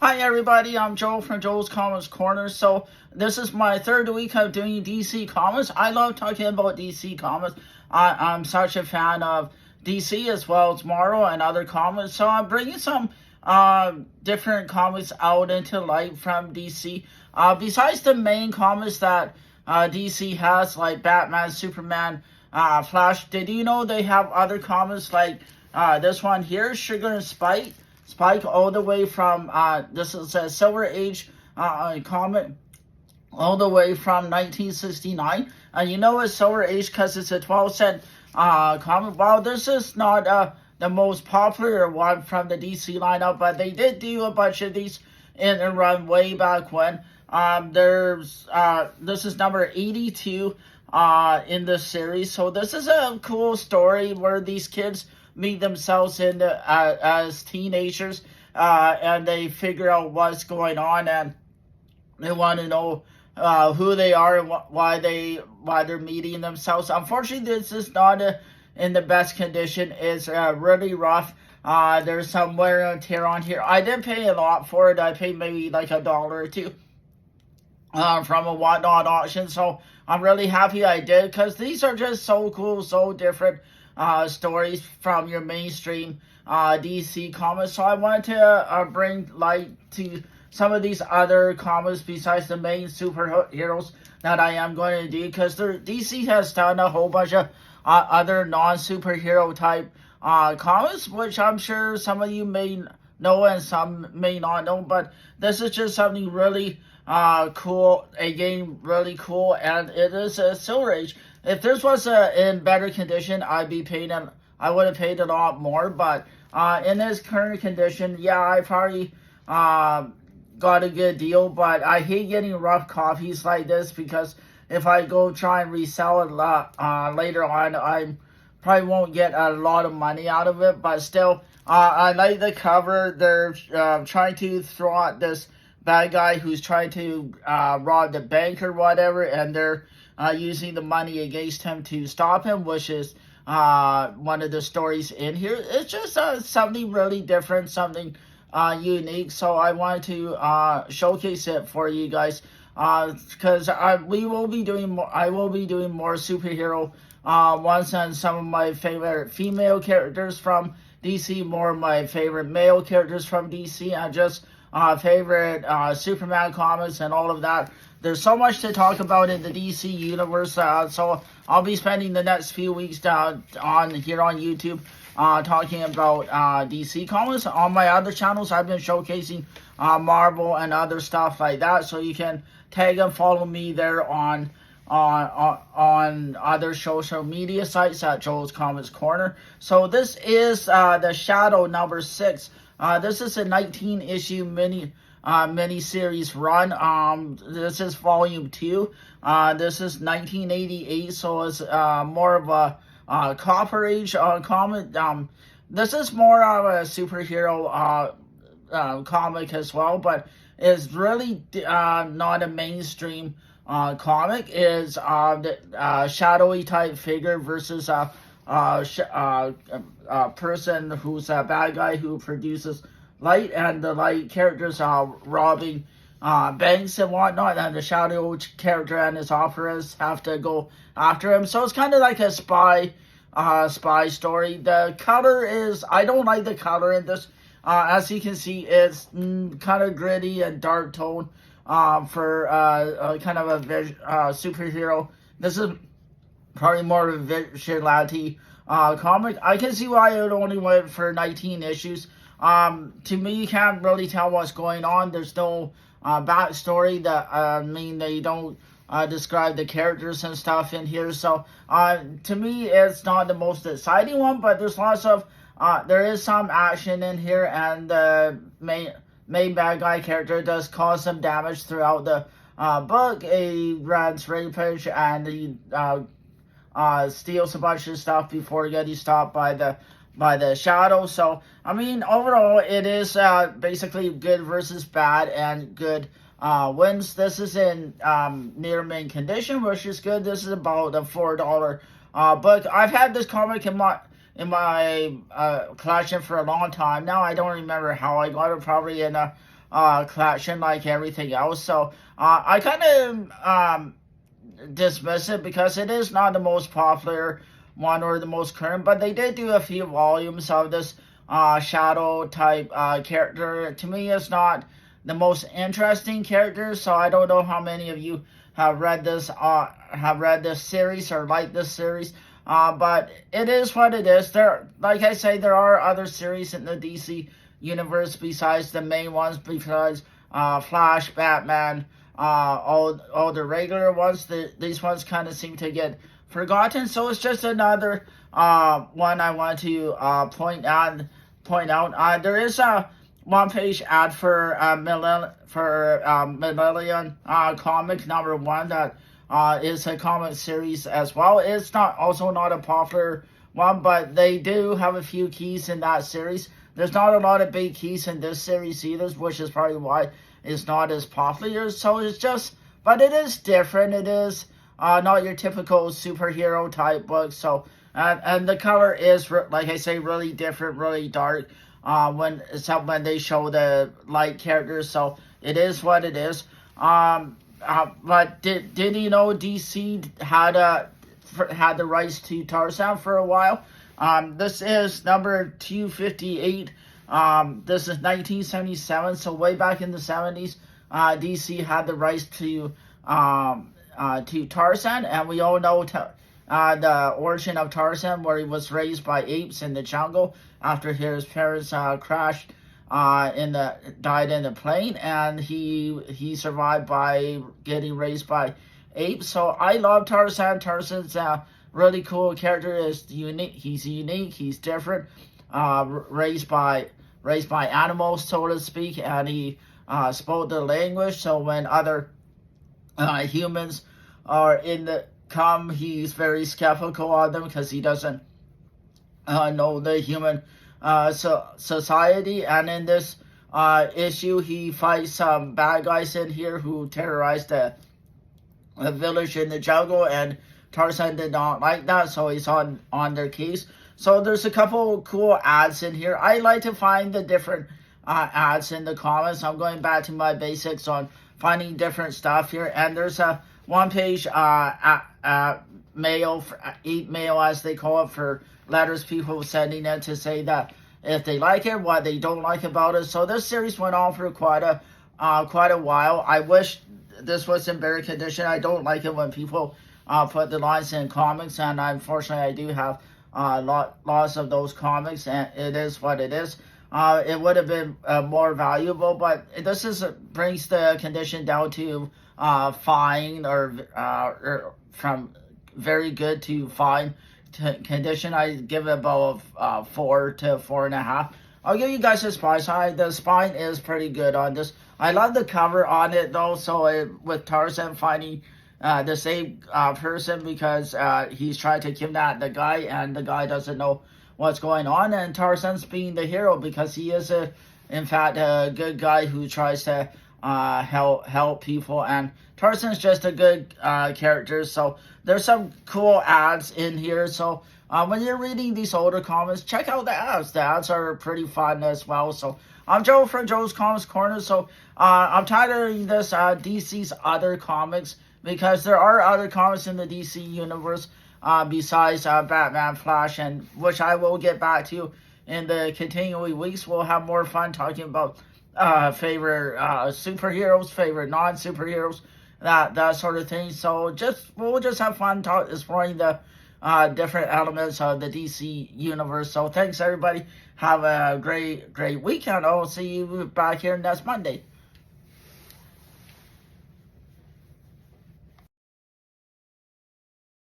Hi everybody, I'm Joe from Joe's Comics Corner. So this is my third week of doing DC Comics. I love talking about DC Comics. I'm such a fan of DC as well as Marvel and other comics. So I'm bringing some different comics out into light from DC. Besides the main comics that DC has, like Batman, Superman, Flash, did you know they have other comics like this one here, Sugar and Spike, all the way from, this is a Silver Age comic, all the way from 1969. You know it's Silver Age because it's a 12-cent comic. Well, this is not the most popular one from the DC lineup, but they did do a bunch of these in a run way back when. This is number 82 in this series. So this is a cool story where these kids meet themselves as teenagers, and they figure out what's going on, and they want to know who they are and why they're meeting themselves. Unfortunately, this is not in the best condition. It's really rough. There's some wear and tear on here. I didn't pay a lot for it. I paid maybe like $1 or $2 from a Whatnot auction. So I'm really happy I did, because these are just so cool, so different stories from your mainstream DC comics. So I wanted to bring light to some of these other comics besides the main superheroes that I am going to do, because DC has done a whole bunch of other non-superhero type comics, which I'm sure some of you may know and some may not know, but this is just something really cool, again, really cool, and it is a Silver Age. If this was in better condition, I would have paid a lot more, but in this current condition, yeah, I probably got a good deal, but I hate getting rough copies like this, because if I go try and resell it later on, I probably won't get a lot of money out of it. But still, I like the cover. They're trying to throw out this bad guy who's trying to rob the bank or whatever, and they're using the money against him to stop him, which is one of the stories in here. It's just something really different, something unique. So I wanted to showcase it for you guys, because I will be doing more superhero ones, and some of my favorite female characters from DC, more of my favorite male characters from DC, and just favorite Superman comics and all of that. There's so much to talk about in the DC universe, so I'll be spending the next few weeks on YouTube talking about DC comics. On my other channels, I've been showcasing Marvel and other stuff like that, so you can tag and follow me there on other social media sites at Joe's Comics Corner. So this is the Shadow number 6. This is a 19-issue mini-series run. This is volume 2. This is 1988, so it's more of a Copper Age comic. This is more of a superhero comic as well, but it's really not a mainstream comic. Is shadowy type figure versus a person who's a bad guy who produces light, and the light characters are robbing banks and whatnot, and the shadow character and his operatives have to go after him. So it's kind of like a spy story. The color is, I don't like the color in this. As you can see, it's kind of gritty and dark tone for kind of a superhero. This is probably more of a vigilante comic. I can see why it only went for 19 issues. To me, you can't really tell what's going on. There's no backstory they don't describe the characters and stuff in here. So to me, it's not the most exciting one, but there's lots of there is some action in here, and the main bad guy character does cause some damage throughout the book. He runs rampage, and he steals a bunch of stuff before getting stopped by the Shadow. So I mean, overall, it is basically good versus bad, and good wins. This is in near mint condition, which is good. This is about a $4 book. I've had this comic in my collection for a long time now. I don't remember how I got it. Probably in a collection like everything else. So I kind of dismiss it because it is not the most popular one or the most current, but they did do a few volumes of this shadow type character. To me, it's not the most interesting character, so I don't know how many of you have read this series or like this series. But it is what it is. There, like I say, there are other series in the DC universe besides the main ones, besides Flash, Batman, all the regular ones. These ones kind of seem to get forgotten. So it's just another one I want to point out. There is a one-page ad for Millennium Comics #1 that is a comic series as well. It's not a popular one, but they do have a few keys in that series. There's not a lot of big keys in this series either, which is probably why it's not as popular. So it's just, but it is different. It is not your typical superhero type book. So and the color is, like I say, really different, really dark. When they show the light characters, so it is what it is. But did you know DC had the rights to Tarzan for a while? This is number 258. This is 1977, so way back in the 70s, DC had the rights to Tarzan, and we all know the origin of Tarzan, where he was raised by apes in the jungle after his parents crashed died in the plane, and he survived by getting raised by apes. So I love Tarzan. Tarzan's a really cool character. He's unique. He's different. Raised by animals, so to speak, and he spoke the language. So when other humans are he's very skeptical of them because he doesn't know the human society. And in this issue, he fights some bad guys in here who terrorized a village in the jungle, and Tarzan did not like that, so he's on their case. So there's a couple cool ads in here. I like to find the different ads in the comics. I'm going back to my basics on finding different stuff here, and there's a one-page mail, mail as they call it, for letters people sending in to say that if they like it, what they don't like about it. So this series went on for quite a while. I wish this was in better condition. I don't like it when people put the lines in comics, and unfortunately I do have lots of those comics, and it is what it is. It would have been more valuable, but this brings the condition down to fine, or from very good to fine condition. I give it about 4 to 4.5. I'll give you guys a spine side. The spine is pretty good on this. I love the cover on it though. So with Tarzan finding the same person because he's trying to kidnap the guy, and the guy doesn't know what's going on, and Tarzan's being the hero because he is in fact a good guy who tries to help people, and Tarzan's just a good character. So there's some cool ads in here. So when you're reading these older comics, check out the ads. The ads are pretty fun as well. So I'm Joe from Joe's Comics Corner. So I'm titling this DC's Other Comics because there are other comics in the DC universe besides Batman, Flash, and which I will get back to in the continuing weeks. We'll have more fun talking about favorite superheroes, favorite non-superheroes, that sort of thing. So we'll just have fun exploring the different elements of the DC universe. So thanks everybody. Have a great weekend. I'll see you back here next Monday.